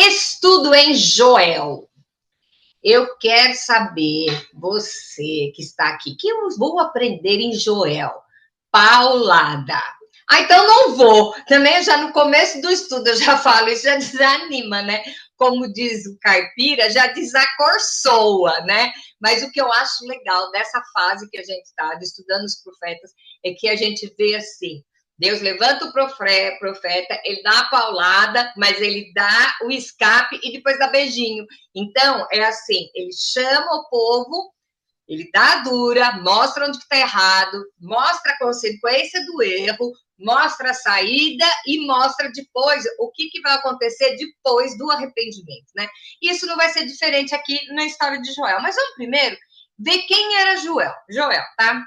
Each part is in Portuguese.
Estudo em Joel. Eu quero saber, você que está aqui, que eu vou aprender em Joel. Paulada. Então não vou. Também já no começo do estudo eu já falo, isso já desanima, né? Como diz o caipira, já desacorçoa, né? Mas o que eu acho legal dessa fase que a gente está estudando os profetas é que a gente vê assim, Deus levanta o profeta, ele dá a paulada, mas ele dá o escape e depois dá beijinho. Então, é assim, ele chama o povo, ele dá a dura, mostra onde está errado, mostra a consequência do erro, mostra a saída e mostra depois o que vai acontecer depois do arrependimento, né? Isso não vai ser diferente aqui na história de Joel. Mas vamos primeiro ver quem era Joel, tá?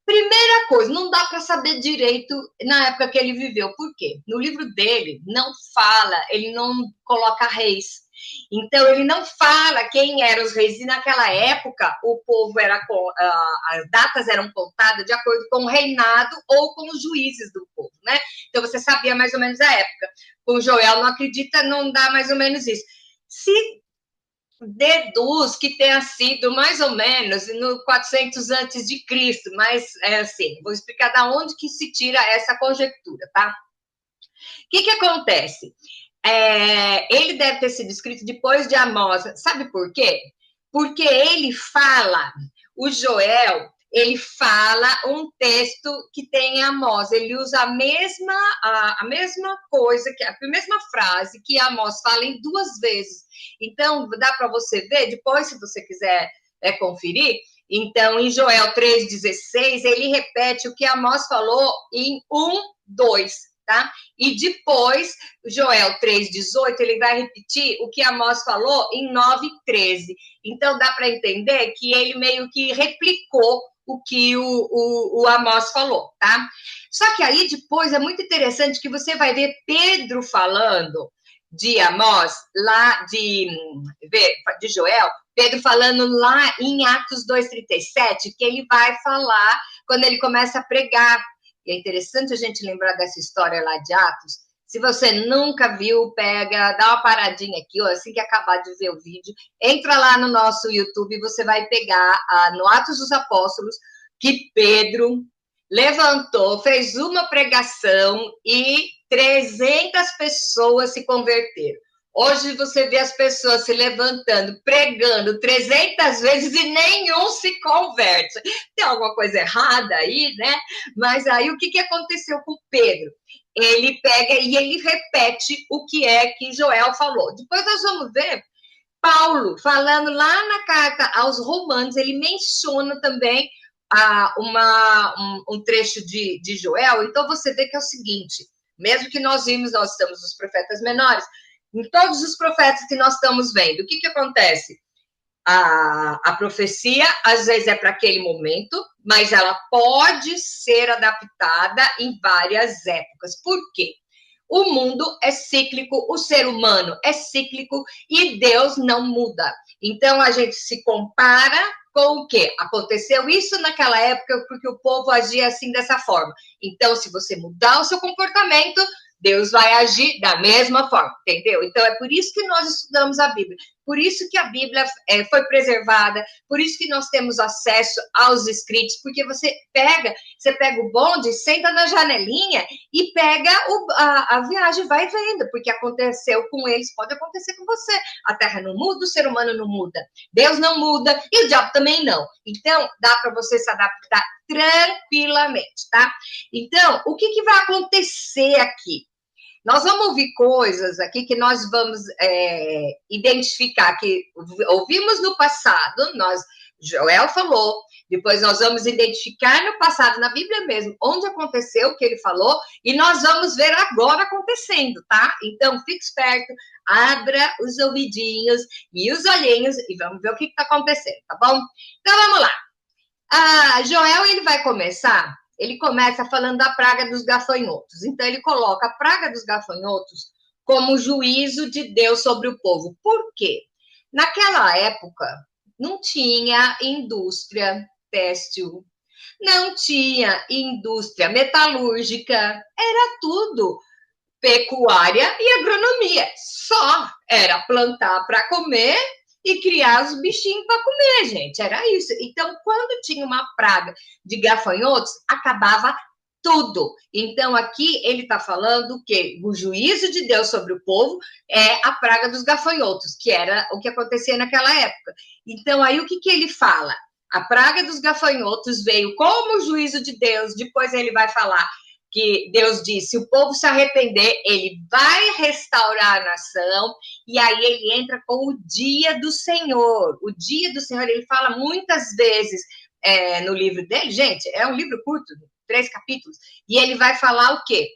Primeira coisa, não dá para saber direito na época que ele viveu. Por quê? No livro dele não fala, ele não coloca reis. Então, ele não fala quem eram os reis. E naquela época, o povo era as datas eram contadas de acordo com o reinado ou com os juízes do povo, né? Então, você sabia mais ou menos a época. Com Joel, não acredita, não dá mais ou menos isso. Se deduz que tenha sido mais ou menos no 400 antes de Cristo, mas é assim, vou explicar da onde que se tira essa conjectura, tá? O que acontece? Ele deve ter sido escrito depois de Amós. Sabe por quê? Porque ele fala, o Joel, ele fala um texto que tem Amós. Ele usa a mesma coisa, a mesma frase que Amós fala em duas vezes. Então, dá para você ver, depois, se você quiser conferir. Então, em Joel 3,16, ele repete o que Amós falou em 1:2. Tá? E depois, Joel 3,18, ele vai repetir o que Amós falou em 9,13. Então, dá para entender que ele meio que replicou o que o Amós falou, tá? Só que aí, depois, é muito interessante que você vai ver Pedro falando de Amós, lá de Joel, Pedro falando lá em Atos 2,37, que ele vai falar quando ele começa a pregar. E é interessante a gente lembrar dessa história lá de Atos. Se você nunca viu, pega, dá uma paradinha aqui, ó, assim que acabar de ver o vídeo, entra lá no nosso YouTube e você vai pegar no Atos dos Apóstolos que Pedro levantou, fez uma pregação e 300 pessoas se converteram. Hoje você vê as pessoas se levantando, pregando 300 vezes e nenhum se converte. Tem alguma coisa errada aí, né? Mas aí o que aconteceu com Pedro? Ele pega e ele repete o que é que Joel falou. Depois nós vamos ver Paulo falando lá na carta aos Romanos, ele menciona também um trecho de Joel. Então você vê que é o seguinte, mesmo que nós estamos nos profetas menores, em todos os profetas que nós estamos vendo, o que acontece? A profecia, às vezes, é para aquele momento, mas ela pode ser adaptada em várias épocas. Por quê? O mundo é cíclico, o ser humano é cíclico e Deus não muda. Então, a gente se compara com o quê? Aconteceu isso naquela época porque o povo agia assim, dessa forma. Então, se você mudar o seu comportamento, Deus vai agir da mesma forma, entendeu? Então, é por isso que nós estudamos a Bíblia. Por isso que a Bíblia foi preservada, por isso que nós temos acesso aos escritos, porque você pega o bonde, senta na janelinha e pega a viagem, vai vendo, porque aconteceu com eles, pode acontecer com você. A terra não muda, o ser humano não muda, Deus não muda e o diabo também não. Então, dá para você se adaptar tranquilamente, tá? Então, o que vai acontecer aqui? Nós vamos ouvir coisas aqui que nós vamos identificar, que ouvimos no passado, Joel falou, depois nós vamos identificar no passado, na Bíblia mesmo, onde aconteceu o que ele falou, e nós vamos ver agora acontecendo, tá? Então, fique esperto, abra os ouvidinhos e os olhinhos e vamos ver o que está acontecendo, tá bom? Então, vamos lá. Joel, ele vai começar... Ele começa falando da praga dos gafanhotos. Então, ele coloca a praga dos gafanhotos como juízo de Deus sobre o povo. Por quê? Naquela época, não tinha indústria têxtil, não tinha indústria metalúrgica, era tudo pecuária e agronomia. Só era plantar para comer e criar os bichinhos para comer, gente. Era isso. Então, quando tinha uma praga de gafanhotos, acabava tudo. Então, aqui ele está falando que o juízo de Deus sobre o povo é a praga dos gafanhotos, que era o que acontecia naquela época. Então, aí o que ele fala? A praga dos gafanhotos veio como o juízo de Deus. Depois ele vai falar que Deus disse, se o povo se arrepender, ele vai restaurar a nação, e aí ele entra com o dia do Senhor. O dia do Senhor, ele fala muitas vezes no livro dele, gente, é um livro curto, 3 capítulos, e ele vai falar o quê?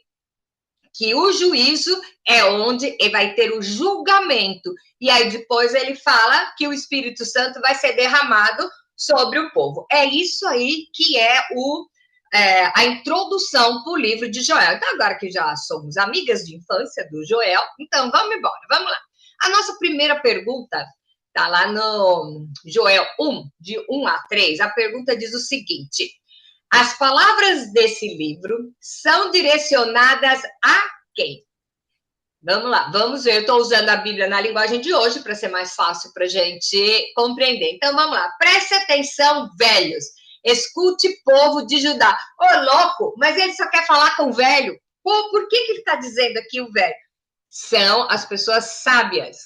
Que o juízo é onde ele vai ter o julgamento, e aí depois ele fala que o Espírito Santo vai ser derramado sobre o povo. É isso aí que é a introdução para o livro de Joel. Então, agora que já somos amigas de infância do Joel, então vamos embora, vamos lá. A nossa primeira pergunta está lá no Joel 1, de 1 a 3. A pergunta diz o seguinte: as palavras desse livro são direcionadas a quem? Vamos lá, vamos ver. Eu estou usando a Bíblia na linguagem de hoje para ser mais fácil para a gente compreender. Então, vamos lá. Preste atenção, velhos. Escute, povo de Judá. Ô, louco, mas ele só quer falar com o velho. Pô, por que ele está dizendo aqui o velho? São as pessoas sábias,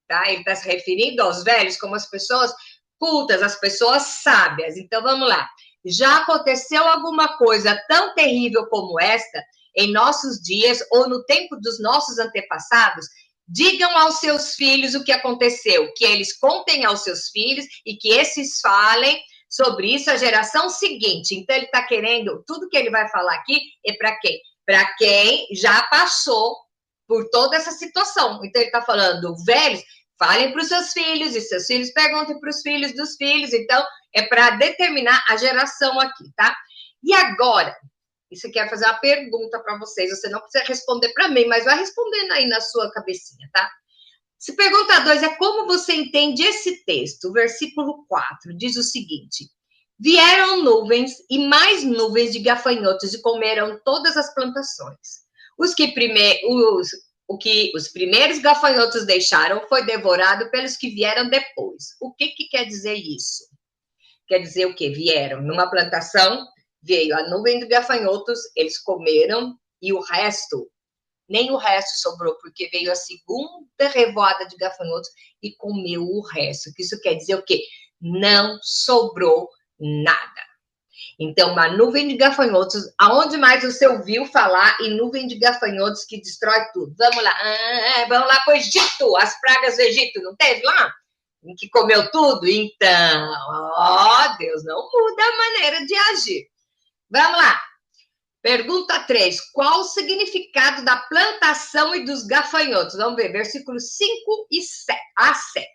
tá? Ele está se referindo aos velhos como as pessoas cultas, as pessoas sábias. Então, vamos lá. Já aconteceu alguma coisa tão terrível como esta em nossos dias ou no tempo dos nossos antepassados? Digam aos seus filhos o que aconteceu, que eles contem aos seus filhos e que esses falem sobre isso a geração seguinte. Então, ele está querendo, tudo que ele vai falar aqui é para quem? Para quem já passou por toda essa situação. Então, ele está falando, velhos, falem para os seus filhos, e seus filhos perguntem para os filhos dos filhos. Então, é para determinar a geração aqui, tá? E agora, isso eu quero fazer uma pergunta para vocês. Você não precisa responder para mim, mas vai respondendo aí na sua cabecinha, tá? Se pergunta 2 é como você entende esse texto. O versículo 4 diz o seguinte: vieram nuvens e mais nuvens de gafanhotos e comeram todas as plantações. Os primeiros gafanhotos deixaram foi devorado pelos que vieram depois. O que quer dizer isso? Quer dizer o quê? Vieram numa plantação, veio a nuvem de gafanhotos, eles comeram e o resto, nem o resto sobrou, porque veio a segunda revoada de gafanhotos e comeu o resto. Isso quer dizer o quê? Não sobrou nada. Então, uma nuvem de gafanhotos, aonde mais você ouviu falar em nuvem de gafanhotos que destrói tudo? Vamos lá para o Egito, as pragas do Egito, não teve lá? Em que comeu tudo? Então, Deus não muda a maneira de agir. Vamos lá. Pergunta 3. Qual o significado da plantação e dos gafanhotos? Vamos ver, versículos 5 a 7.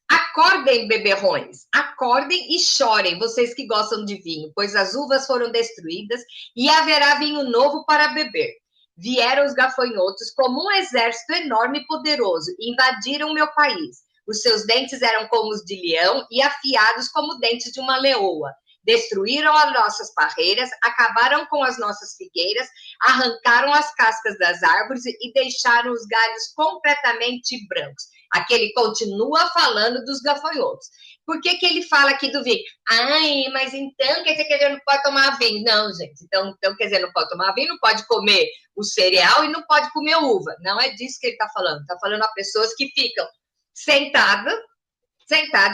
Acordem, beberrões, acordem e chorem, vocês que gostam de vinho, pois as uvas foram destruídas e haverá vinho novo para beber. Vieram os gafanhotos como um exército enorme e poderoso, invadiram meu país. Os seus dentes eram como os de leão e afiados como dentes de uma leoa. Destruíram as nossas parreiras, acabaram com as nossas figueiras, arrancaram as cascas das árvores e deixaram os galhos completamente brancos. Aqui ele continua falando dos gafanhotos. Por que ele fala aqui do vinho? Ai, mas então quer dizer que ele não pode tomar vinho? Não, gente. Então quer dizer, não pode tomar vinho, não pode comer o cereal e não pode comer uva. Não é disso que ele está falando. Está falando a pessoas que ficam sentadas,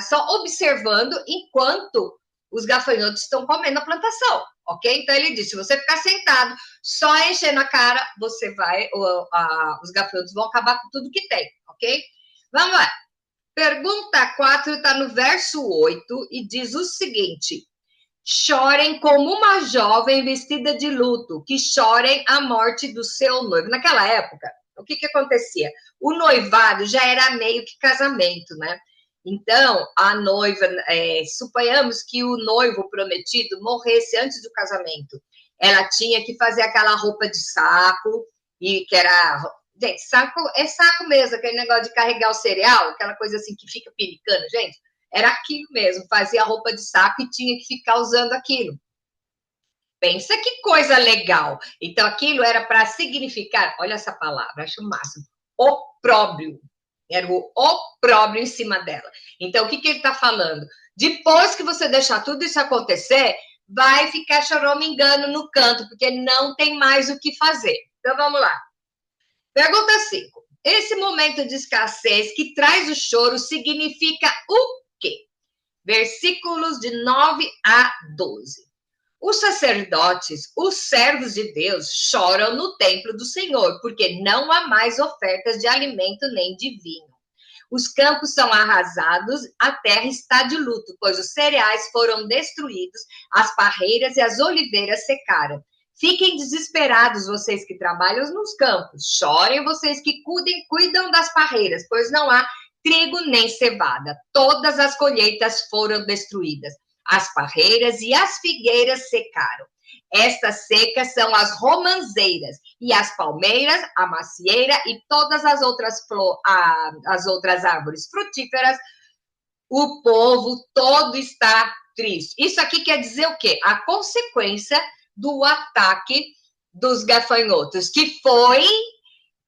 só observando enquanto os gafanhotos estão comendo a plantação, ok? Então ele diz, se você ficar sentado, só enchendo a cara, você vai, os gafanhotos vão acabar com tudo que tem, ok? Vamos lá. Pergunta 4 está no verso 8 e diz o seguinte: chorem como uma jovem vestida de luto, que chorem a morte do seu noivo. Naquela época, o que acontecia? O noivado já era meio que casamento, né? Então, a noiva, suponhamos que o noivo prometido morresse antes do casamento. Ela tinha que fazer aquela roupa de saco, e que era... Gente, saco é saco mesmo, aquele negócio de carregar o cereal, aquela coisa assim que fica pinicando, gente. Era aquilo mesmo, fazia roupa de saco e tinha que ficar usando aquilo. Pensa que coisa legal. Então, aquilo era para significar, olha essa palavra, acho o máximo, opróbrio. Era o opróbrio em cima dela. Então, o que ele está falando? Depois que você deixar tudo isso acontecer, vai ficar choramingando no canto, porque não tem mais o que fazer. Então, vamos lá. Pergunta 5. Esse momento de escassez que traz o choro significa o quê? Versículos de 9 a 12. Os sacerdotes, os servos de Deus, choram no templo do Senhor, porque não há mais ofertas de alimento nem de vinho. Os campos são arrasados, a terra está de luto, pois os cereais foram destruídos, as parreiras e as oliveiras secaram. Fiquem desesperados, vocês que trabalham nos campos. Chorem, vocês que cuidam das parreiras, pois não há trigo nem cevada. Todas as colheitas foram destruídas. As parreiras e as figueiras secaram. Estas secas são as romanzeiras, e as palmeiras, a macieira e todas as outras árvores frutíferas. O povo todo está triste. Isso aqui quer dizer o quê? A consequência do ataque dos gafanhotos, que foi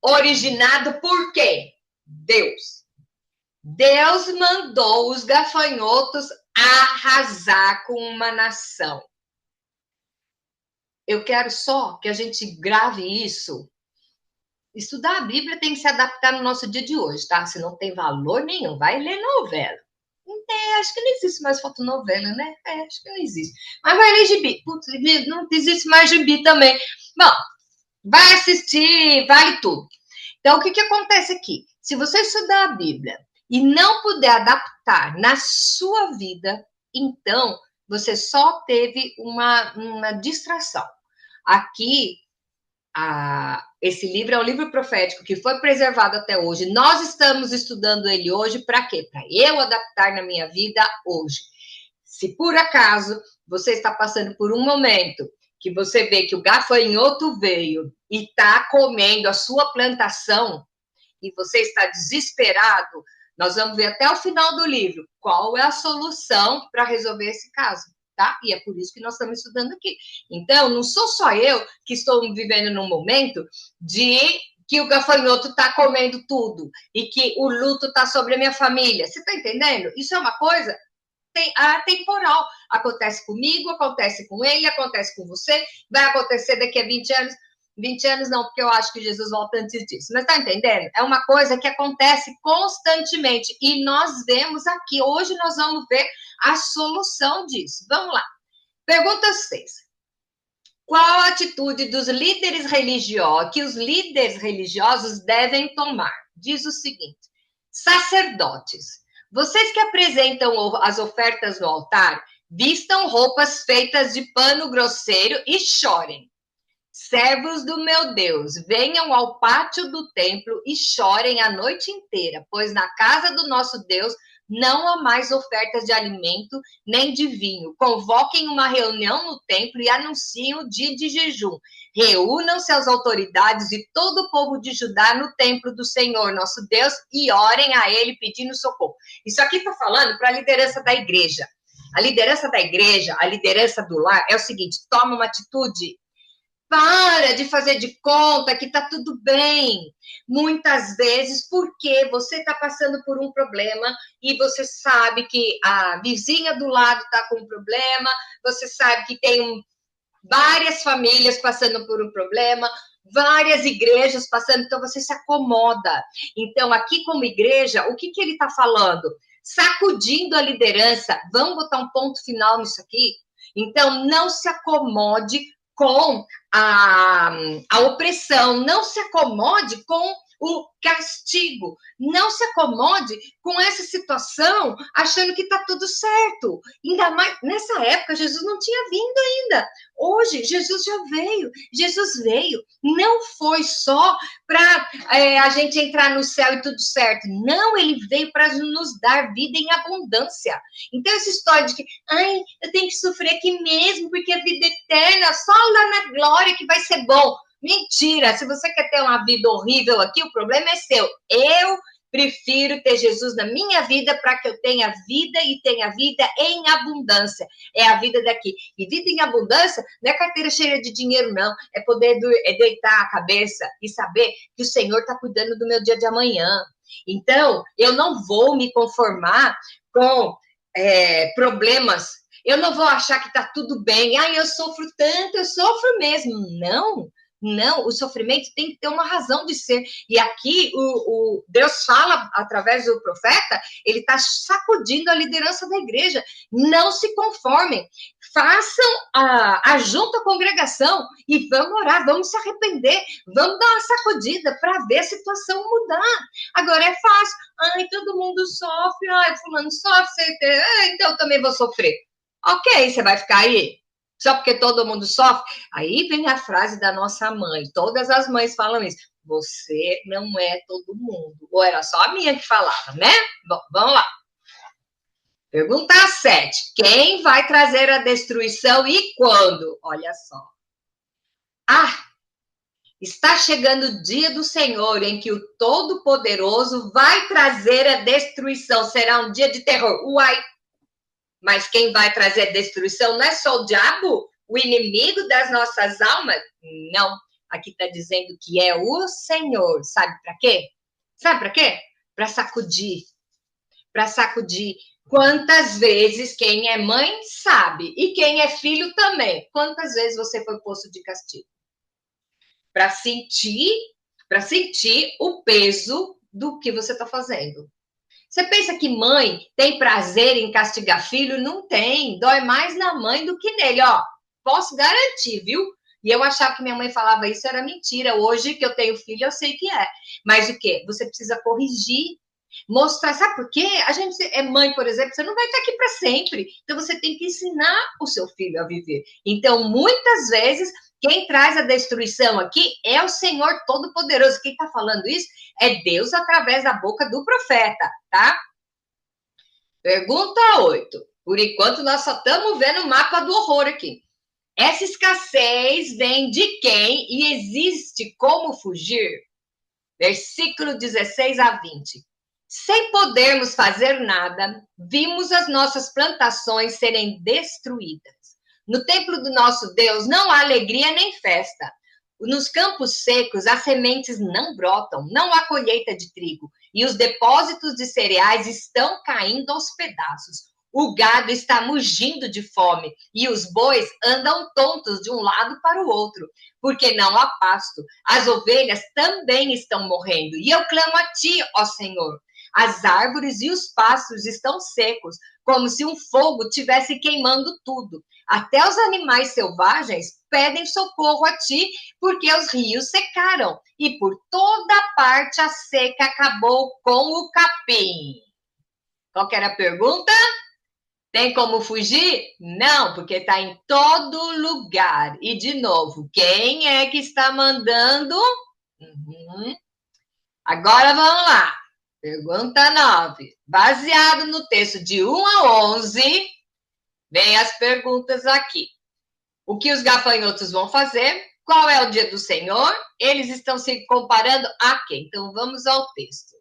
originado por quê? Deus. Deus mandou os gafanhotos arrasar com uma nação. Eu quero só que a gente grave isso. Estudar a Bíblia tem que se adaptar no nosso dia de hoje, tá? Se não tem valor nenhum, vai ler novela. Acho que não existe mais fotonovela, né? Acho que não existe. Mas vai ler gibi. Putz, não existe mais gibi também. Bom, vai assistir, vale tudo. Então, o que acontece aqui? Se você estudar a Bíblia e não puder adaptar na sua vida, então você só teve uma distração. Aqui, esse livro é um livro profético que foi preservado até hoje. Nós estamos estudando ele hoje para quê? Para eu adaptar na minha vida hoje. Se por acaso você está passando por um momento que você vê que o gafanhoto veio e está comendo a sua plantação e você está desesperado, nós vamos ver até o final do livro qual é a solução para resolver esse caso. Tá? E é por isso que nós estamos estudando aqui. Então, não sou só eu que estou vivendo num momento de que o gafanhoto está comendo tudo e que o luto está sobre a minha família. Você está entendendo? Isso é uma coisa atemporal. Acontece comigo, acontece com ele, acontece com você, vai acontecer daqui a 20 anos. 20 anos não, porque eu acho que Jesus volta antes disso. Mas tá entendendo? É uma coisa que acontece constantemente. E nós vemos aqui, hoje nós vamos ver a solução disso. Vamos lá. Pergunta 6. Qual a atitude dos líderes religiosos, que os líderes religiosos devem tomar? Diz o seguinte: sacerdotes, vocês que apresentam as ofertas no altar, vistam roupas feitas de pano grosseiro e chorem. Servos do meu Deus, venham ao pátio do templo e chorem a noite inteira, pois na casa do nosso Deus não há mais ofertas de alimento nem de vinho. Convoquem uma reunião no templo e anunciem o dia de jejum. Reúnam-se as autoridades e todo o povo de Judá no templo do Senhor, nosso Deus, e orem a ele pedindo socorro. Isso aqui está falando para a liderança da igreja. A liderança da igreja, a liderança do lar, é o seguinte: toma uma atitude. Para de fazer de conta que está tudo bem. Muitas vezes, porque você está passando por um problema e você sabe que a vizinha do lado está com um problema, você sabe que tem várias famílias passando por um problema, várias igrejas passando, então você se acomoda. Então, aqui como igreja, o que ele está falando? Sacudindo a liderança. Vamos botar um ponto final nisso aqui? Então, não se acomode com a opressão, não se acomode com o castigo, não se acomode com essa situação achando que está tudo certo. Ainda mais, nessa época, Jesus não tinha vindo ainda. Hoje, Jesus já veio. Jesus veio. Não foi só para a gente entrar no céu e tudo certo. Não, ele veio para nos dar vida em abundância. Então, essa história de que, eu tenho que sofrer aqui mesmo, porque a vida eterna, só lá na glória que vai ser bom. Mentira, se você quer ter uma vida horrível aqui, o problema é seu. Eu Prefiro ter Jesus na minha vida para que eu tenha vida e tenha vida em abundância. É a vida daqui. E vida em abundância não é carteira cheia de dinheiro, não. É poder deitar a cabeça e saber que o Senhor está cuidando do meu dia de amanhã. Então, eu não vou me conformar com problemas. Eu não vou achar que está tudo bem. Eu sofro tanto, eu sofro mesmo. Não, o sofrimento tem que ter uma razão de ser. E aqui o Deus fala através do profeta, ele está sacudindo a liderança da igreja. Não se conformem. Façam a junta congregação e vamos orar, vamos se arrepender, vamos dar uma sacudida para ver a situação mudar. Agora é fácil. Todo mundo sofre, fulano sofre, então eu também vou sofrer. Ok, você vai ficar aí? Só porque todo mundo sofre? Aí vem a frase da nossa mãe. Todas as mães falam isso. Você não é todo mundo. Ou era só a minha que falava, né? Bom, vamos lá. Pergunta 7. Quem vai trazer a destruição e quando? Olha só. Está chegando o dia do Senhor em que o Todo-Poderoso vai trazer a destruição. Será um dia de terror. Uai! Mas quem vai trazer a destruição não é só o diabo, o inimigo das nossas almas? Não. Aqui está dizendo que é o Senhor. Sabe para quê? Sabe para quê? Para sacudir. Para sacudir. Quantas vezes quem é mãe sabe, e quem é filho também. Quantas vezes você foi posto de castigo? Para sentir o peso do que você está fazendo. Você pensa que mãe tem prazer em castigar filho? Não tem. Dói mais na mãe do que nele. Posso garantir, viu? E eu achava que minha mãe falava isso, era mentira. Hoje que eu tenho filho, eu sei que é. Mas o quê? Você precisa corrigir, mostrar. Sabe por quê? A gente é mãe, por exemplo, você não vai estar aqui para sempre. Então, você tem que ensinar o seu filho a viver. Então, muitas vezes, quem traz a destruição aqui é o Senhor Todo-Poderoso. Quem está falando isso é Deus através da boca do profeta, tá? Pergunta 8. Por enquanto, nós só estamos vendo o mapa do horror aqui. Essa escassez vem de quem e existe como fugir? Versículo 16 a 20. Sem podermos fazer nada, vimos as nossas plantações serem destruídas. No templo do nosso Deus não há alegria nem festa. Nos campos secos, as sementes não brotam, não há colheita de trigo, e os depósitos de cereais estão caindo aos pedaços. O gado está mugindo de fome, e os bois andam tontos de um lado para o outro, porque não há pasto. As ovelhas também estão morrendo, e eu clamo a ti, ó Senhor. As árvores e os pastos estão secos, como se um fogo tivesse queimando tudo. Até os animais selvagens pedem socorro a ti, porque os rios secaram, e por toda parte a seca acabou com o capim. Qual que era a pergunta? Tem como fugir? Não, porque está em todo lugar. E, de novo, quem é que está mandando? Agora vamos lá. Pergunta 9. Baseado no texto de 1 a 11, vem as perguntas aqui. O que os gafanhotos vão fazer? Qual é o dia do Senhor? Eles estão se comparando a quem? Então, vamos ao texto.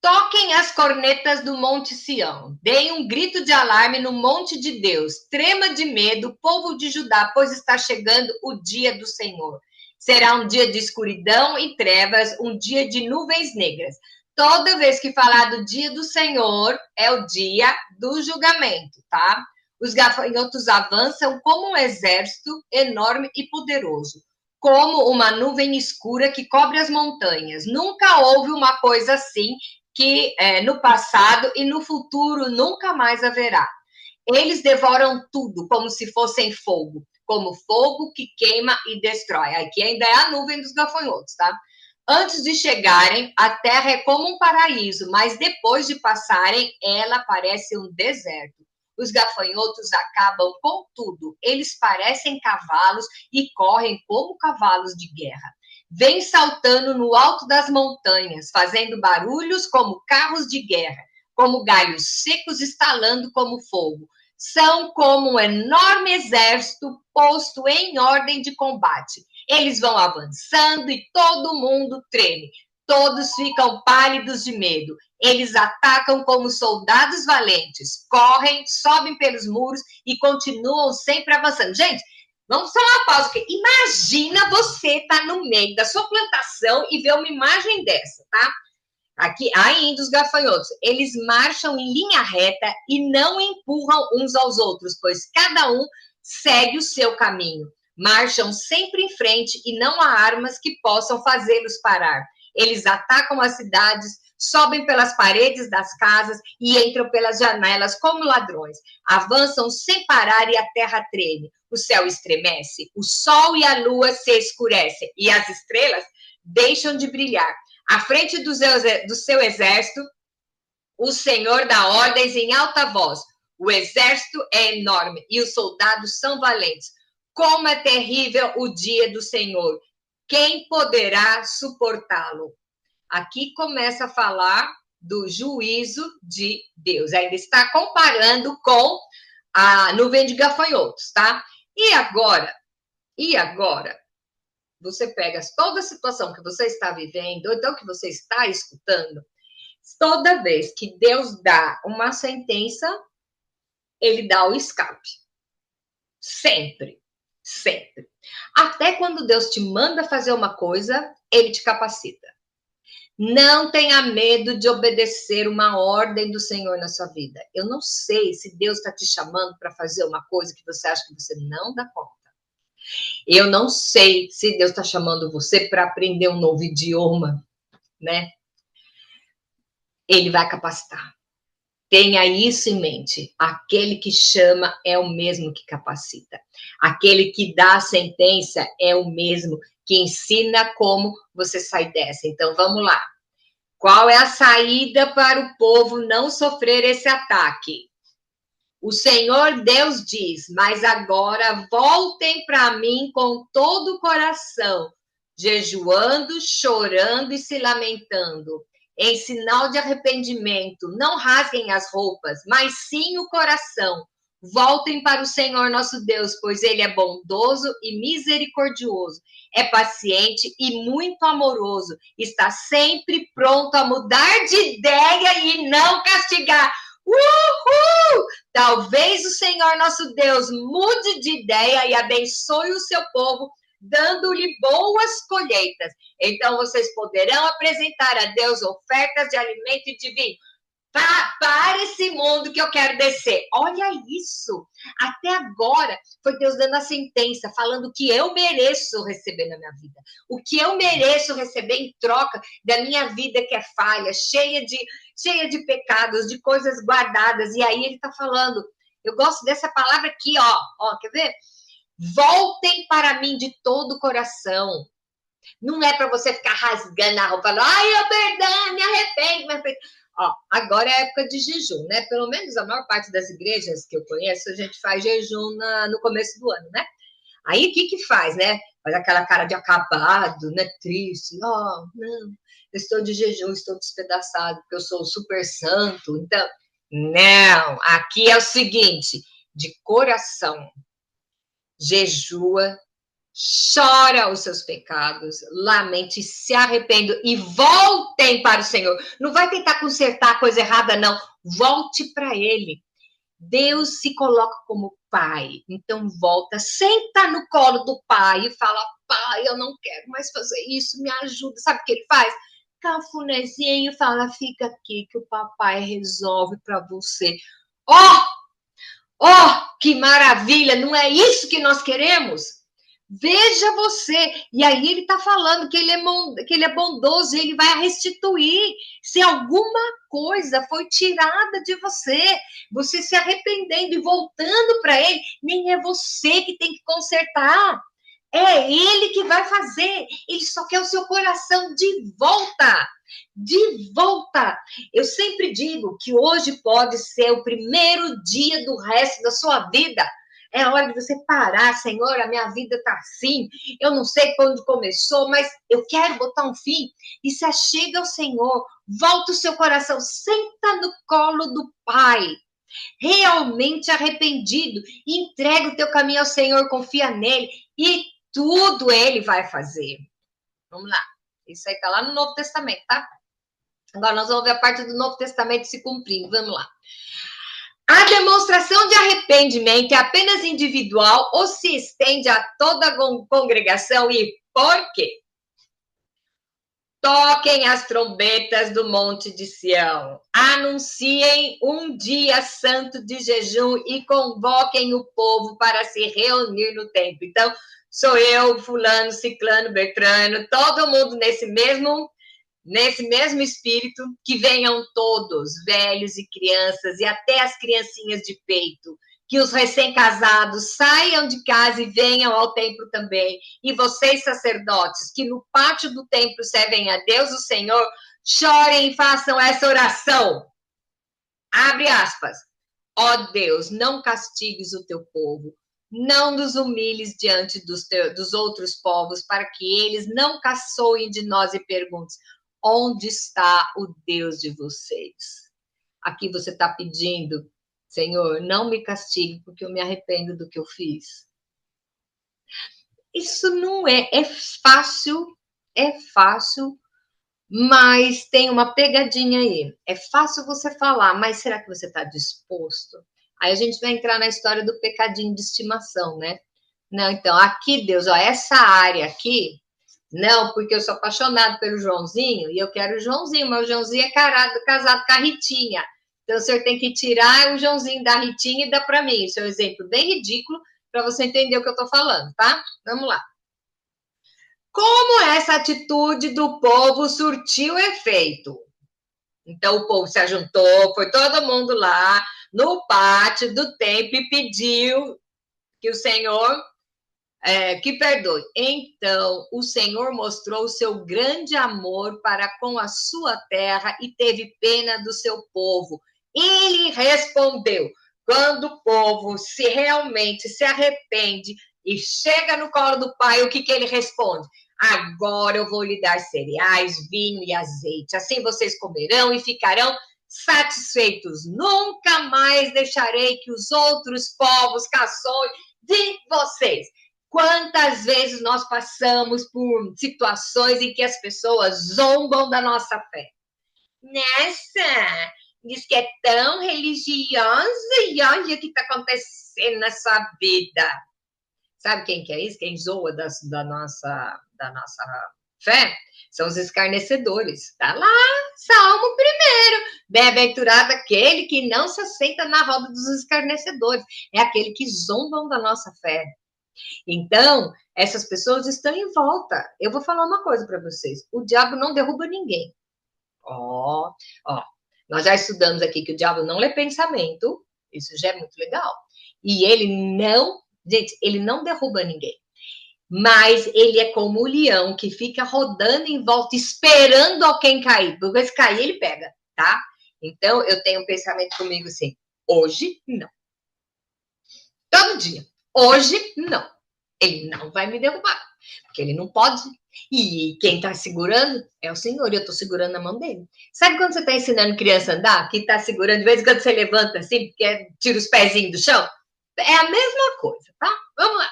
Toquem as cornetas do Monte Sião. Deem um grito de alarme no Monte de Deus. Trema de medo, povo de Judá, pois está chegando o dia do Senhor. Será um dia de escuridão e trevas, um dia de nuvens negras. Toda vez que falar do dia do Senhor, é o dia do julgamento, tá? Os gafanhotos avançam como um exército enorme e poderoso, como uma nuvem escura que cobre as montanhas. Nunca houve uma coisa assim que no passado e no futuro nunca mais haverá. Eles devoram tudo como se fossem fogo, como fogo que queima e destrói. Aqui ainda é a nuvem dos gafanhotos, tá? Antes de chegarem, a terra é como um paraíso, mas depois de passarem, ela parece um deserto. Os gafanhotos acabam com tudo. Eles parecem cavalos e correm como cavalos de guerra. Vêm saltando no alto das montanhas, fazendo barulhos como carros de guerra, como galhos secos estalando como fogo. São como um enorme exército posto em ordem de combate. Eles vão avançando e todo mundo treme. Todos ficam pálidos de medo. Eles atacam como soldados valentes, correm, sobem pelos muros e continuam sempre avançando. Gente, vamos só uma pausa aqui. Imagina você estar no meio da sua plantação e ver uma imagem dessa, tá? Aqui, ainda os gafanhotos, eles marcham em linha reta e não empurram uns aos outros, pois cada um segue o seu caminho. Marcham sempre em frente e não há armas que possam fazê-los parar. Eles atacam as cidades, sobem pelas paredes das casas e entram pelas janelas como ladrões. Avançam sem parar e a terra treme. O céu estremece, o sol e a lua se escurecem e as estrelas deixam de brilhar. À frente do seu exército, o Senhor dá ordens em alta voz. O exército é enorme e os soldados são valentes. Como é terrível o dia do Senhor! Quem poderá suportá-lo? Aqui começa a falar do juízo de Deus. Ainda está comparando com a nuvem de gafanhotos, tá? E agora? Você pega toda a situação que você está vivendo, ou então que você está escutando, toda vez que Deus dá uma sentença, ele dá o escape. Sempre. Até quando Deus te manda fazer uma coisa, ele te capacita. Não tenha medo de obedecer uma ordem do Senhor na sua vida. Eu não sei se Deus está te chamando para fazer uma coisa que você acha que você não dá conta. Eu não sei se Deus está chamando você para aprender um novo idioma, né? Ele vai capacitar. Tenha isso em mente. Aquele que chama é o mesmo que capacita. Aquele que dá a sentença é o mesmo que ensina como você sai dessa. Então, vamos lá. Qual é a saída para o povo não sofrer esse ataque? O Senhor Deus diz, mas agora voltem para mim com todo o coração, jejuando, chorando e se lamentando. Em sinal de arrependimento, não rasguem as roupas, mas sim o coração. Voltem para o Senhor nosso Deus, pois ele é bondoso e misericordioso, é paciente e muito amoroso, está sempre pronto a mudar de ideia e não castigar. Uhul! Talvez o Senhor nosso Deus mude de ideia e abençoe o seu povo, dando-lhe boas colheitas. Então vocês poderão apresentar a Deus ofertas de alimento e de vinho. Para esse mundo que eu quero descer. Olha isso. Até agora foi Deus dando a sentença, falando que eu mereço receber na minha vida. O que eu mereço receber em troca da minha vida que é falha, cheia de pecados, de coisas guardadas. E aí ele está falando, eu gosto dessa palavra aqui, ó, quer ver? Voltem para mim de todo o coração. Não é para você ficar rasgando a roupa, ai, perdão, me arrependo. Ó, agora é época de jejum, né? Pelo menos a maior parte das igrejas que eu conheço, a gente faz jejum no começo do ano, né? Aí o que faz, né? Faz aquela cara de acabado, né? Triste. Não, eu estou de jejum, estou despedaçado, porque eu sou super santo. Então, não. Aqui é o seguinte, de coração, jejua, chora os seus pecados, lamente, se arrependam e voltem para o Senhor. Não vai tentar consertar a coisa errada, não. Volte para Ele. Deus se coloca como pai. Então volta, senta no colo do pai e fala, pai, eu não quero mais fazer isso, me ajuda. Sabe o que ele faz? Cafunézinho e fala, fica aqui que o papai resolve para você. Que maravilha, não é isso que nós queremos? Veja você, e aí ele está falando que ele é bondoso, ele vai restituir. Se alguma coisa foi tirada de você se arrependendo e voltando para ele, nem é você que tem que consertar, é ele que vai fazer. Ele só quer o seu coração de volta. De volta. Eu sempre digo que hoje pode ser o primeiro dia do resto da sua vida. É hora de você parar, Senhor, a minha vida está assim, eu não sei quando começou, mas eu quero botar um fim. E se achega ao Senhor, volta o seu coração, senta no colo do Pai, realmente arrependido, entrega o teu caminho ao Senhor, confia nele e tudo ele vai fazer. Vamos lá. Isso aí está lá no Novo Testamento, tá? Agora nós vamos ver a parte do Novo Testamento se cumprindo. Vamos lá. A demonstração de arrependimento é apenas individual ou se estende a toda a congregação e por quê? Toquem as trombetas do Monte de Sião, anunciem um dia santo de jejum e convoquem o povo para se reunir no templo. Então, sou eu, fulano, ciclano, beltrano, todo mundo nesse mesmo espírito, que venham todos, velhos e crianças, e até as criancinhas de peito, que os recém-casados saiam de casa e venham ao templo também. E vocês, sacerdotes, que no pátio do templo servem a Deus, o Senhor, chorem e façam essa oração. Abre aspas. Ó Deus, não castigues o teu povo, não nos humilhes diante dos outros povos, para que eles não caçoem de nós e perguntem, onde está o Deus de vocês? Aqui você está pedindo, Senhor, não me castigue, porque eu me arrependo do que eu fiz. Isso não é fácil, mas tem uma pegadinha aí. É fácil você falar, mas será que você está disposto? Aí a gente vai entrar na história do pecadinho de estimação, né? Não, então, aqui, Deus, ó, essa área aqui, não, porque eu sou apaixonado pelo Joãozinho e eu quero o Joãozinho, mas o Joãozinho é casado com a Ritinha. Então, o senhor tem que tirar o Joãozinho da Ritinha e dar para mim. Isso é um exemplo bem ridículo para você entender o que eu estou falando, tá? Vamos lá. Como essa atitude do povo surtiu efeito? Então, o povo se ajuntou, foi todo mundo lá no pátio do templo e pediu que o Senhor que perdoe. Então, o Senhor mostrou o seu grande amor para com a sua terra e teve pena do seu povo. Ele respondeu, quando o povo realmente se arrepende e chega no colo do Pai, o que ele responde? Agora eu vou lhe dar cereais, vinho e azeite. Assim vocês comerão e ficarão satisfeitos. Nunca mais deixarei que os outros povos caçoem de vocês. Quantas vezes nós passamos por situações em que as pessoas zombam da nossa fé? Nessa, diz que é tão religiosa e olha o que está acontecendo na sua vida. Sabe quem que é isso? Quem zoa da nossa fé? São os escarnecedores. Está lá, Salmo 1. Bem-aventurado aquele que não se assenta na roda dos escarnecedores. É aquele que zombam da nossa fé. Então, essas pessoas estão em volta. Eu vou falar uma coisa para vocês. O diabo não derruba ninguém. Nós já estudamos aqui que o diabo não lê pensamento. Isso já é muito legal. E ele não derruba ninguém. Mas ele é como o leão que fica rodando em volta, esperando alguém cair. Porque se cair, ele pega, tá? Então, eu tenho um pensamento comigo assim, hoje, não. Todo dia. Hoje, não. Ele não vai me derrubar, porque ele não pode. E quem está segurando é o Senhor, e eu estou segurando a mão dele. Sabe quando você está ensinando criança a andar, que está segurando, de vez em quando você levanta assim, porque tira os pezinhos do chão? É a mesma coisa, tá? Vamos lá.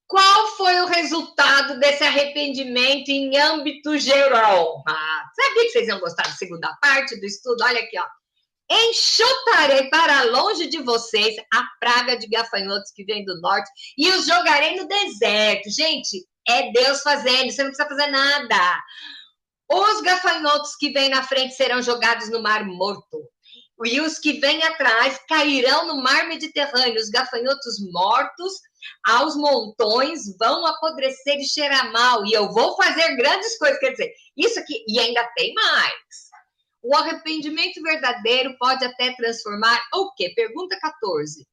Qual foi o resultado desse arrependimento em âmbito geral? Sabia que vocês iam gostar da segunda parte do estudo? Olha aqui, ó. Enxutarei para longe de vocês a praga de gafanhotos que vem do norte e os jogarei no deserto. Gente, é Deus fazendo, você não precisa fazer nada. Os gafanhotos que vêm na frente serão jogados no mar morto. E os que vêm atrás cairão no mar Mediterrâneo. Os gafanhotos mortos aos montões vão apodrecer e cheirar mal. E eu vou fazer grandes coisas. Quer dizer, isso aqui, e ainda tem mais. O arrependimento verdadeiro pode até transformar o quê? Pergunta 14.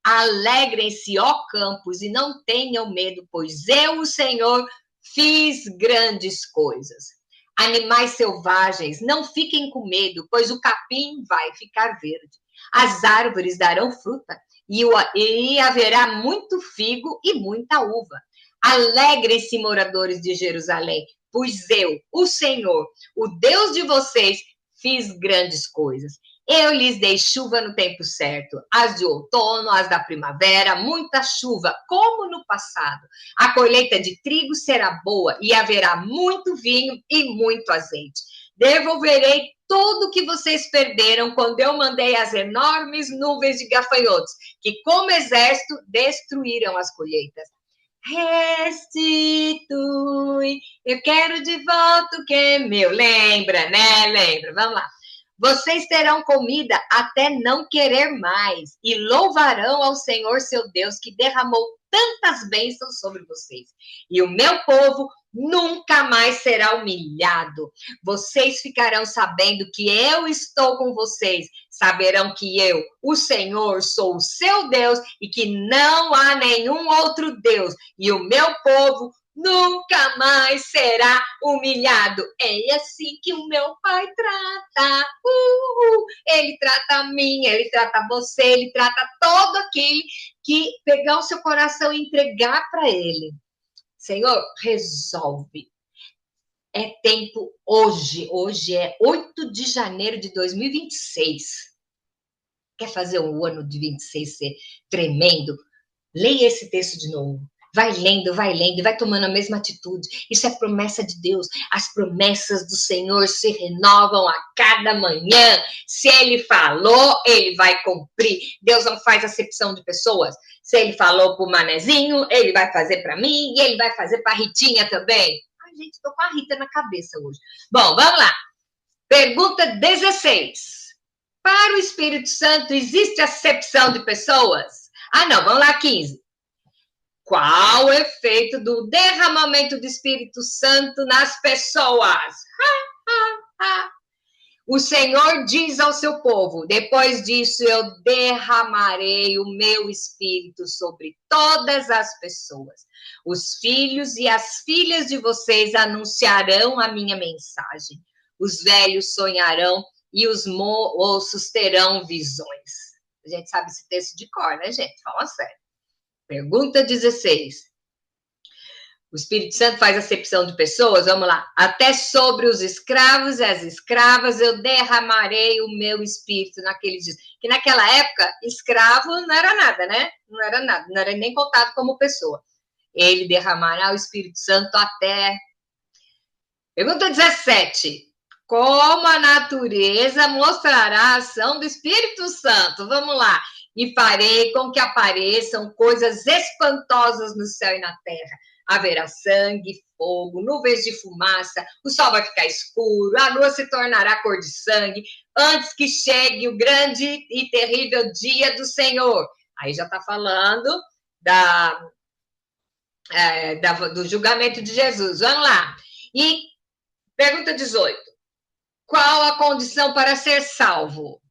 Alegrem-se, ó campos, e não tenham medo, pois eu, o Senhor, fiz grandes coisas. Animais selvagens, não fiquem com medo, pois o capim vai ficar verde. As árvores darão fruta, e haverá muito figo e muita uva. Alegrem-se, moradores de Jerusalém, pois eu, o Senhor, o Deus de vocês, fiz grandes coisas. Eu lhes dei chuva no tempo certo, as de outono, as da primavera, muita chuva, como no passado. A colheita de trigo será boa e haverá muito vinho e muito azeite. Devolverei tudo que vocês perderam quando eu mandei as enormes nuvens de gafanhotos, que como exército destruíram as colheitas. Restitui, eu quero de volta o que é meu. Lembra, né? Lembra, vamos lá. Vocês terão comida até não querer mais e louvarão ao Senhor seu Deus que derramou tantas bênçãos sobre vocês. E o meu povo nunca mais será humilhado. Vocês ficarão sabendo que eu estou com vocês. Saberão que eu, o Senhor, sou o seu Deus e que não há nenhum outro Deus. E o meu povo nunca mais será humilhado. É assim que o meu pai trata. Ele trata a mim, ele trata você, ele trata todo aquele que pegar o seu coração e entregar para ele. Senhor, resolve. É tempo hoje. Hoje é 8 de janeiro de 2026. Quer fazer um ano de 26 ser tremendo? Leia esse texto de novo. Vai lendo, e vai tomando a mesma atitude. Isso é promessa de Deus. As promessas do Senhor se renovam a cada manhã. Se Ele falou, Ele vai cumprir. Deus não faz acepção de pessoas. Se Ele falou para o Manezinho, Ele vai fazer para mim e Ele vai fazer para a Ritinha também. Ai, gente, estou com a Rita na cabeça hoje. Bom, vamos lá. Pergunta 16. Para o Espírito Santo, existe acepção de pessoas? Ah, não, vamos lá, 15. Qual o efeito do derramamento do Espírito Santo nas pessoas? O Senhor diz ao seu povo: depois disso eu derramarei o meu espírito sobre todas as pessoas. Os filhos e as filhas de vocês anunciarão a minha mensagem. Os velhos sonharão e os moços terão visões. A gente sabe esse texto de cor, né, gente? Fala sério. Pergunta 16. O Espírito Santo faz acepção de pessoas? Vamos lá. Até sobre os escravos e as escravas eu derramarei o meu espírito naqueles dias. Que naquela época, escravo não era nada, né? Não era nada, não era nem contado como pessoa. Ele derramará o Espírito Santo até... Pergunta 17. Como a natureza mostrará a ação do Espírito Santo? Vamos lá. E farei com que apareçam coisas espantosas no céu e na terra. Haverá sangue, fogo, nuvens de fumaça, o sol vai ficar escuro, a lua se tornará cor de sangue, antes que chegue o grande e terrível dia do Senhor. Aí já está falando do julgamento de Jesus. Vamos lá. E pergunta 18. Qual a condição para ser salvo?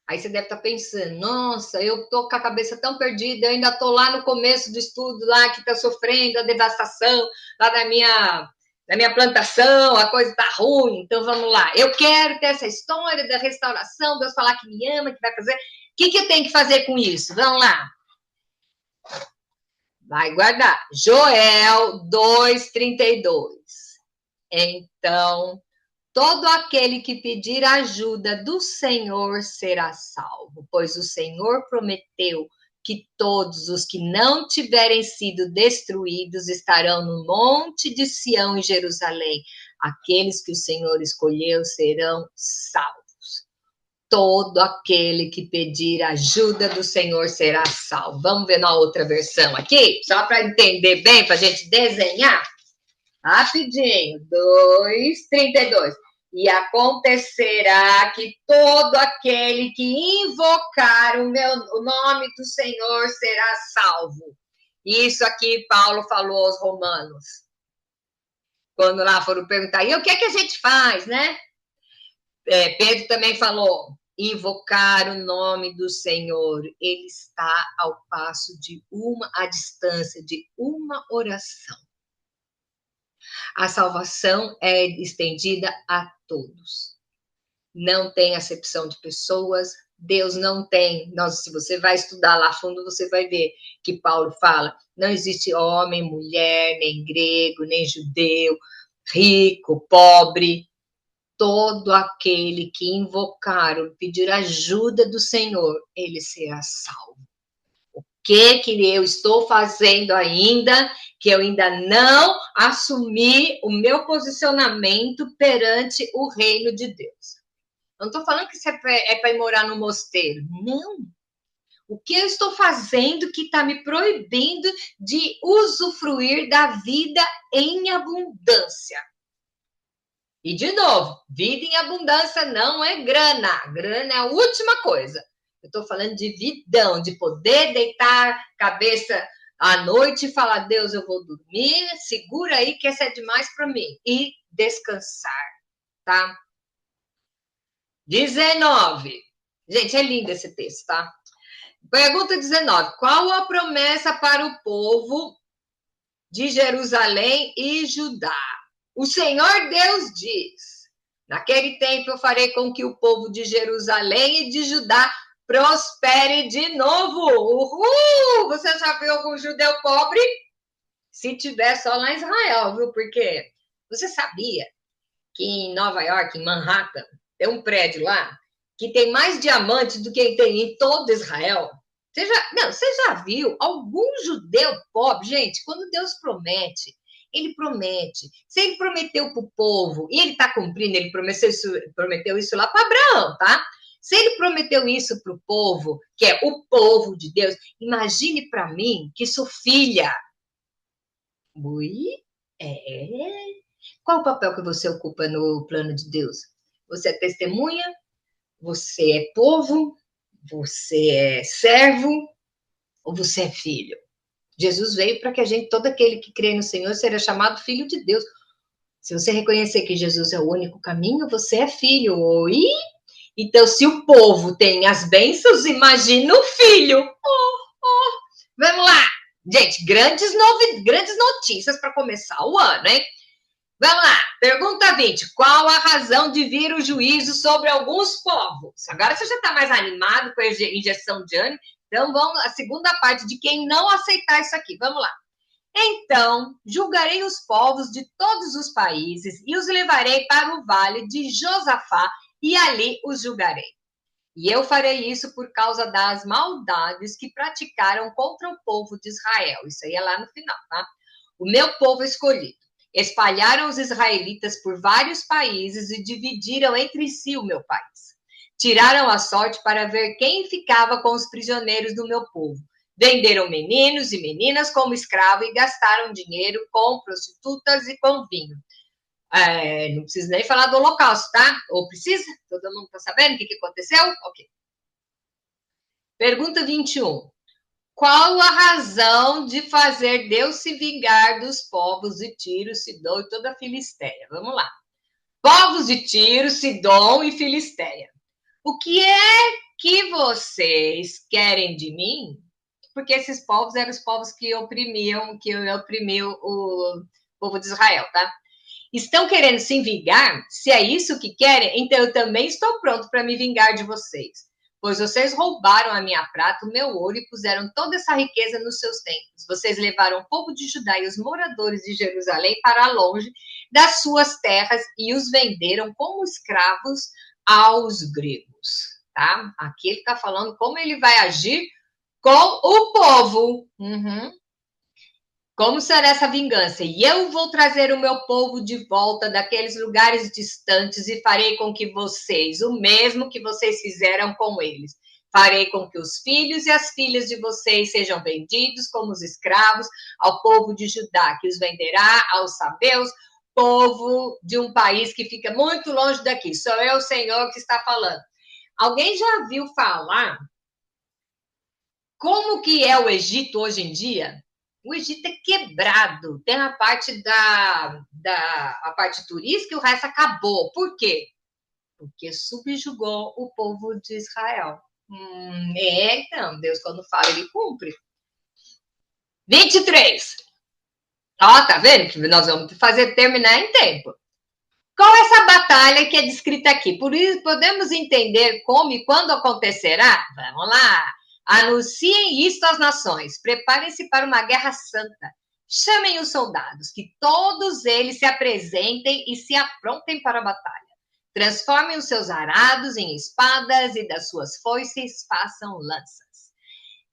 Aí você deve estar pensando, nossa, eu estou com a cabeça tão perdida, eu ainda estou lá no começo do estudo, lá que está sofrendo a devastação, lá da minha plantação, a coisa está ruim, então vamos lá. Eu quero ter essa história da restauração, Deus falar que me ama, que vai fazer. O que eu tenho que fazer com isso? Vamos lá. Vai guardar. Joel 2:32. Então... todo aquele que pedir ajuda do Senhor será salvo, pois o Senhor prometeu que todos os que não tiverem sido destruídos estarão no monte de Sião em Jerusalém. Aqueles que o Senhor escolheu serão salvos. Todo aquele que pedir ajuda do Senhor será salvo. Vamos ver na outra versão aqui, só para entender bem, para a gente desenhar. Rapidinho, 2:32. E acontecerá que todo aquele que invocar o nome do Senhor será salvo. Isso aqui Paulo falou aos romanos. Quando lá foram perguntar, e o que é que a gente faz, né? Pedro também falou, invocar o nome do Senhor. Ele está ao passo à distância de uma oração. A salvação é estendida a todos. Não tem acepção de pessoas. Deus não tem. Se você vai estudar lá a fundo, você vai ver que Paulo fala, não existe homem, mulher, nem grego, nem judeu, rico, pobre. todo aquele que invocar ou pedir ajuda do Senhor, ele será salvo. O que eu estou fazendo ainda, que eu ainda não assumi o meu posicionamento perante o reino de Deus? Não estou falando que isso é para ir morar no mosteiro. Não. O que eu estou fazendo que está me proibindo de usufruir da vida em abundância? E, de novo, vida em abundância não é grana. Grana é a última coisa. Eu estou falando de vidão, de poder deitar cabeça à noite e falar, Deus, eu vou dormir, segura aí que essa é demais para mim. E descansar, tá? 19. Gente, é lindo esse texto, tá? Pergunta 19. Qual a promessa para o povo de Jerusalém e Judá? O Senhor Deus diz, naquele tempo eu farei com que o povo de Jerusalém e de Judá prospere de novo. Uhul! Você já viu algum judeu pobre? Se tiver só lá em Israel, viu? Porque você sabia que em Nova York, em Manhattan, tem um prédio lá que tem mais diamantes do que tem em todo Israel? Você já viu algum judeu pobre? Gente, quando Deus promete, ele promete. Se ele prometeu para o povo, e ele está cumprindo, ele prometeu isso lá para Abraão, tá? Se ele prometeu isso para o povo, que é o povo de Deus, imagine para mim que sou filha. Ui, é. Qual o papel que você ocupa no plano de Deus? Você é testemunha? Você é povo? Você é servo? Ou você é filho? Jesus veio para que a gente, todo aquele que crê no Senhor, seja chamado filho de Deus. Se você reconhecer que Jesus é o único caminho, você é filho. Oi? Então, se o povo tem as bênçãos, imagina o filho. Vamos lá. Gente, grandes notícias para começar o ano, hein? Vamos lá. Pergunta 20. Qual a razão de vir o juízo sobre alguns povos? Agora você já está mais animado com a injeção de ânimo. Então, vamos à segunda parte de quem não aceitar isso aqui. Vamos lá. Então, julgarei os povos de todos os países e os levarei para o vale de Josafá e ali os julgarei. E eu farei isso por causa das maldades que praticaram contra o povo de Israel. Isso aí é lá no final, tá? O meu povo escolhido. Espalharam os israelitas por vários países e dividiram entre si o meu país. Tiraram a sorte para ver quem ficava com os prisioneiros do meu povo. Venderam meninos e meninas como escravo e gastaram dinheiro com prostitutas e com vinho. Não preciso nem falar do holocausto, tá? Ou precisa? Todo mundo está sabendo o que aconteceu? Ok. Pergunta 21. Qual a razão de fazer Deus se vingar dos povos de Tiro, Sidom e toda a Filisteia? Vamos lá. Povos de Tiro, Sidom e Filisteia. O que é que vocês querem de mim? Porque esses povos eram os povos que oprimiam o povo de Israel, tá? Estão querendo se vingar? Se é isso que querem, então eu também estou pronto para me vingar de vocês. Pois vocês roubaram a minha prata, o meu ouro e puseram toda essa riqueza nos seus templos. Vocês levaram o povo de Judá e os moradores de Jerusalém para longe das suas terras e os venderam como escravos aos gregos, tá? Aqui ele está falando como ele vai agir com o povo. Como será essa vingança? E eu vou trazer o meu povo de volta daqueles lugares distantes e farei com que vocês, o mesmo que vocês fizeram com eles. Farei com que os filhos e as filhas de vocês sejam vendidos como os escravos ao povo de Judá, que os venderá aos sabeus, povo de um país que fica muito longe daqui. Sou eu, o Senhor, que está falando. Alguém já viu falar como que é o Egito hoje em dia? O Egito é quebrado. Tem a parte a parte turística e o resto acabou. Por quê? Porque subjugou o povo de Israel. Então, Deus, quando fala, ele cumpre. 23. Tá vendo que nós vamos terminar em tempo. Qual é essa batalha que é descrita aqui? Por isso, podemos entender como e quando acontecerá? Vamos lá. Anunciem isto às nações. Preparem-se para uma guerra santa. Chamem os soldados, que todos eles se apresentem e se aprontem para a batalha. Transformem os seus arados em espadas e das suas foices façam lanças.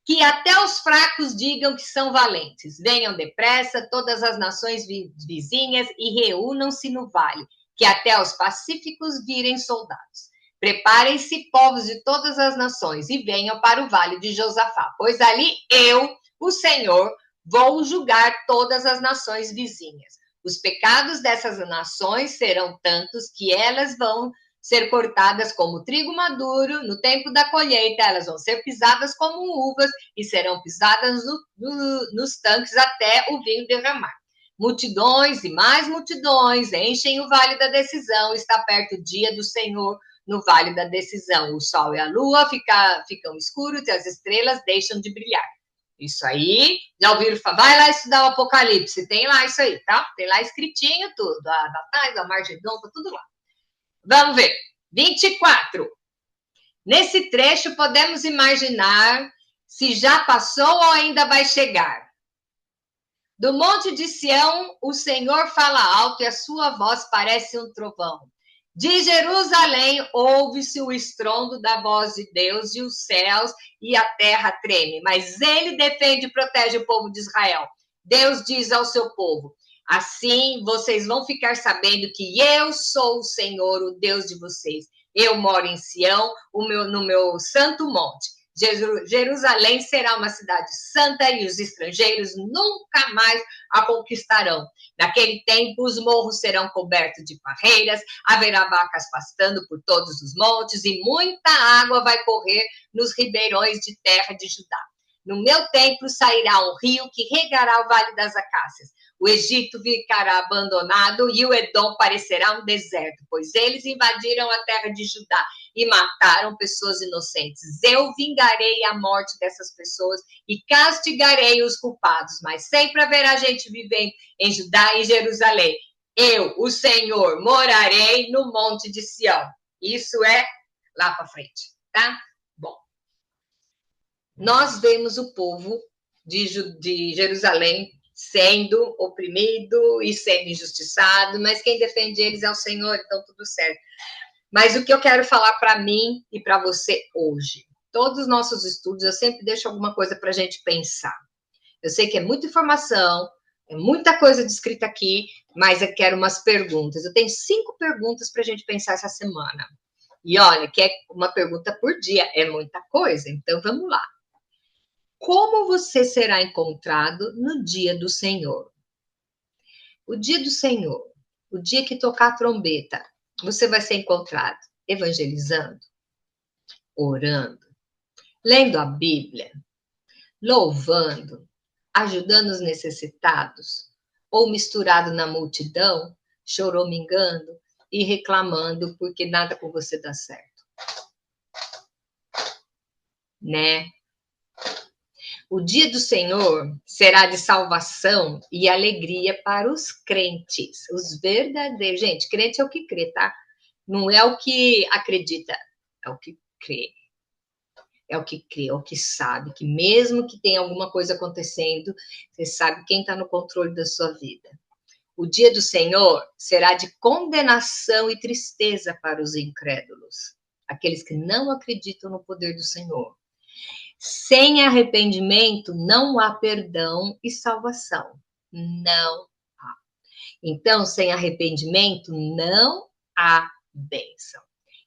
Que até os fracos digam que são valentes. Venham depressa todas as nações vizinhas e reúnam-se no vale. Que até os pacíficos virem soldados. Preparem-se, povos de todas as nações, e venham para o vale de Josafá, pois ali eu, o Senhor, vou julgar todas as nações vizinhas. Os pecados dessas nações serão tantos que elas vão ser cortadas como trigo maduro, no tempo da colheita elas vão ser pisadas como uvas e serão pisadas nos tanques até o vinho derramar. Multidões e mais multidões enchem o vale da decisão, está perto o dia do Senhor no vale da decisão. O sol e a lua ficam escuros e as estrelas deixam de brilhar. Isso aí, já ouviram falar? Vai lá estudar o Apocalipse, tem lá isso aí, tá? Tem lá escritinho tudo, a Batalha, a Margedon, tá tudo lá. Vamos ver. 24. Nesse trecho, podemos imaginar se já passou ou ainda vai chegar. Do monte de Sião, o Senhor fala alto e a sua voz parece um trovão. De Jerusalém, ouve-se o estrondo da voz de Deus e os céus e a terra treme. Mas ele defende e protege o povo de Israel. Deus diz ao seu povo: assim vocês vão ficar sabendo que eu sou o Senhor, o Deus de vocês. Eu moro em Sião, no meu santo monte. Jerusalém será uma cidade santa e os estrangeiros nunca mais a conquistarão. Naquele tempo, os morros serão cobertos de parreiras, haverá vacas pastando por todos os montes e muita água vai correr nos ribeirões de terra de Judá. No meu templo sairá um rio que regará o vale das acácias. O Egito ficará abandonado e o Edom parecerá um deserto, pois eles invadiram a terra de Judá e mataram pessoas inocentes. Eu vingarei a morte dessas pessoas e castigarei os culpados, mas sempre haverá gente vivendo em Judá e Jerusalém. Eu, o Senhor, morarei no monte de Sião. Isso é lá para frente, tá? Bom, nós vemos o povo de Jerusalém sendo oprimido e sendo injustiçado, mas quem defende eles é o Senhor, então tudo certo. Mas o que eu quero falar para mim e para você hoje? Todos os nossos estudos, eu sempre deixo alguma coisa para a gente pensar. Eu sei que é muita informação, é muita coisa descrita aqui, mas eu quero umas perguntas. Eu tenho 5 perguntas para a gente pensar essa semana. E olha, que é uma pergunta por dia, é muita coisa, então vamos lá. Como você será encontrado no dia do Senhor? O dia do Senhor, o dia que tocar a trombeta, você vai ser encontrado evangelizando, orando, lendo a Bíblia, louvando, ajudando os necessitados, ou misturado na multidão, choramingando e reclamando porque nada com você dá certo. Né? O dia do Senhor será de salvação e alegria para os crentes, os verdadeiros. Gente, crente é o que crê, tá? Não é o que acredita, é o que crê. É o que crê, é o que sabe, que mesmo que tenha alguma coisa acontecendo, você sabe quem está no controle da sua vida. O dia do Senhor será de condenação e tristeza para os incrédulos, aqueles que não acreditam no poder do Senhor. Sem arrependimento não há perdão e salvação. Não há. Então, sem arrependimento não há bênção.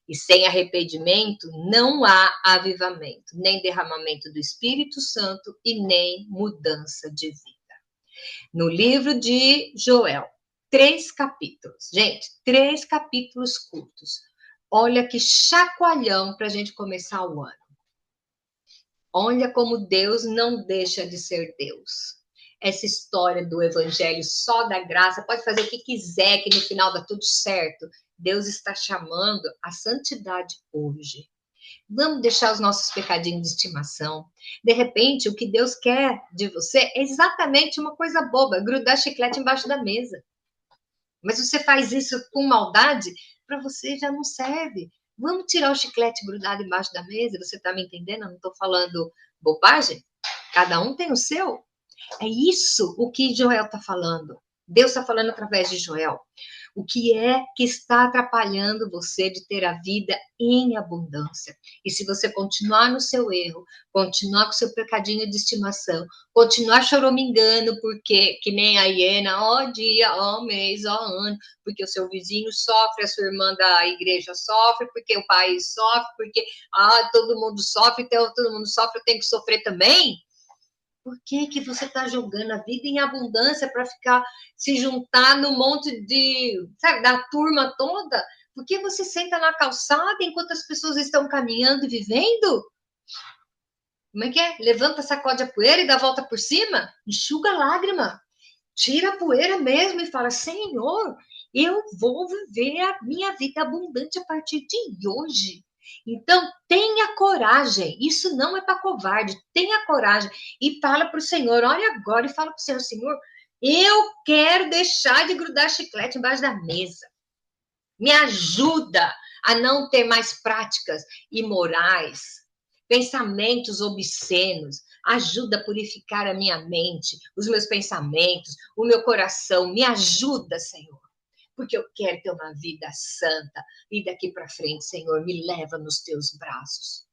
E sem arrependimento não há avivamento, nem derramamento do Espírito Santo e nem mudança de vida. No livro de Joel, 3 capítulos. Gente, 3 capítulos curtos. Olha que chacoalhão para a gente começar o ano. Olha como Deus não deixa de ser Deus. Essa história do evangelho só da graça, pode fazer o que quiser, que no final dá tudo certo. Deus está chamando a santidade hoje. Vamos deixar os nossos pecadinhos de estimação. De repente, o que Deus quer de você é exatamente uma coisa boba, grudar chiclete embaixo da mesa. Mas você faz isso com maldade, para você já não serve. Vamos tirar o chiclete grudado embaixo da mesa? Você está me entendendo? Eu não estou falando bobagem? Cada um tem o seu. É isso o que Joel está falando. Deus está falando através de Joel. O que é que está atrapalhando você de ter a vida em abundância? E se você continuar no seu erro, continuar com seu pecadinho de estimação, continuar choramingando, porque que nem a hiena, ó dia, ó mês, ó ano, porque o seu vizinho sofre, a sua irmã da igreja sofre, porque o país sofre, porque todo mundo sofre, então todo mundo sofre, eu tenho que sofrer também? Por que que você está jogando a vida em abundância para ficar se juntar no monte de, sabe, da turma toda? Por que você senta na calçada enquanto as pessoas estão caminhando e vivendo? Como é que é? Levanta, sacode a poeira e dá a volta por cima? Enxuga a lágrima. Tira a poeira mesmo e fala: Senhor, eu vou viver a minha vida abundante a partir de hoje. Então, tenha coragem. Isso não é para covarde. Tenha coragem. E fala para o Senhor: olha agora e fala para o Senhor: Senhor, eu quero deixar de grudar chiclete embaixo da mesa. Me ajuda a não ter mais práticas imorais, pensamentos obscenos. Ajuda a purificar a minha mente, os meus pensamentos, o meu coração. Me ajuda, Senhor, porque eu quero ter uma vida santa. E daqui para frente, Senhor, me leva nos teus braços.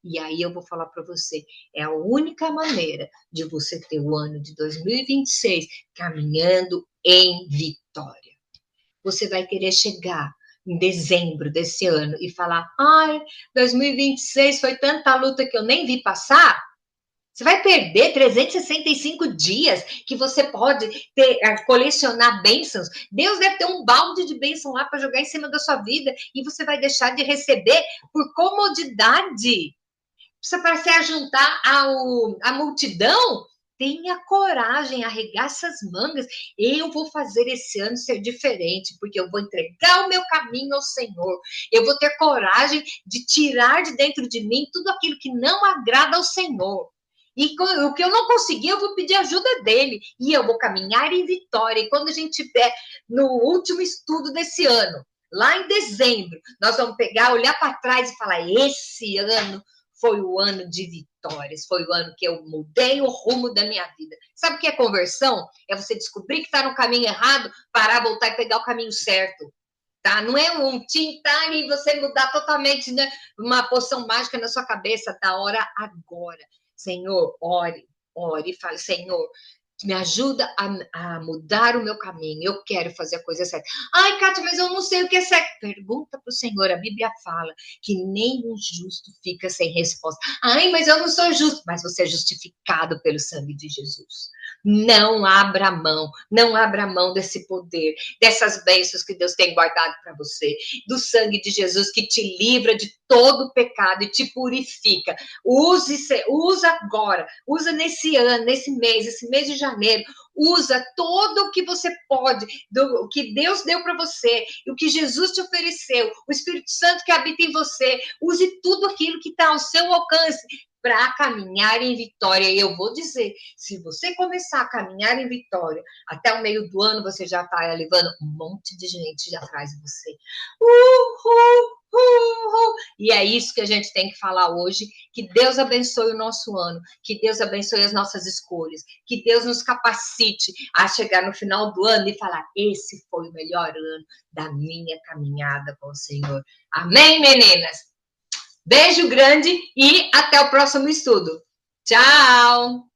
E aí eu vou falar para você, é a única maneira de você ter o ano de 2026 caminhando em vitória. Você vai querer chegar em dezembro desse ano e falar: ai, 2026 foi tanta luta que eu nem vi passar. Você vai perder 365 dias que você pode colecionar bênçãos. Deus deve ter um balde de bênção lá para jogar em cima da sua vida e você vai deixar de receber por comodidade. Para se ajuntar à multidão, tenha coragem, arregaça as mangas. Eu vou fazer esse ano ser diferente, porque eu vou entregar o meu caminho ao Senhor. Eu vou ter coragem de tirar de dentro de mim tudo aquilo que não agrada ao Senhor. E o que eu não conseguir, eu vou pedir ajuda dele. E eu vou caminhar em vitória. E quando a gente estiver no último estudo desse ano, lá em dezembro, nós vamos pegar, olhar para trás e falar: esse ano foi o ano de vitórias, foi o ano que eu mudei o rumo da minha vida. Sabe o que é conversão? É você descobrir que está no caminho errado, parar, voltar e pegar o caminho certo. Tá? Não é um tintar e você mudar totalmente, né, uma poção mágica na sua cabeça, da hora agora. Senhor, ore e fale: Senhor, me ajuda a mudar o meu caminho. Eu quero fazer a coisa certa. Ai, Kátia, mas eu não sei o que é certo. Pergunta para o Senhor. A Bíblia fala que nenhum justo fica sem resposta. Ai, mas eu não sou justo. Mas você é justificado pelo sangue de Jesus. Não abra mão desse poder, dessas bênçãos que Deus tem guardado para você, do sangue de Jesus que te livra de todo pecado e te purifica. Usa agora, usa nesse ano, nesse mês, esse mês de janeiro, usa todo o que você pode, o que Deus deu para você, o que Jesus te ofereceu, o Espírito Santo que habita em você, use tudo aquilo que está ao seu alcance para caminhar em vitória. E eu vou dizer, se você começar a caminhar em vitória, até o meio do ano você já está levando um monte de gente atrás de você. E é isso que a gente tem que falar hoje. Que Deus abençoe o nosso ano, que Deus abençoe as nossas escolhas, que Deus nos capacite a chegar no final do ano e falar: esse foi o melhor ano da minha caminhada com o Senhor. Amém, meninas? Beijo grande e até o próximo estudo. Tchau!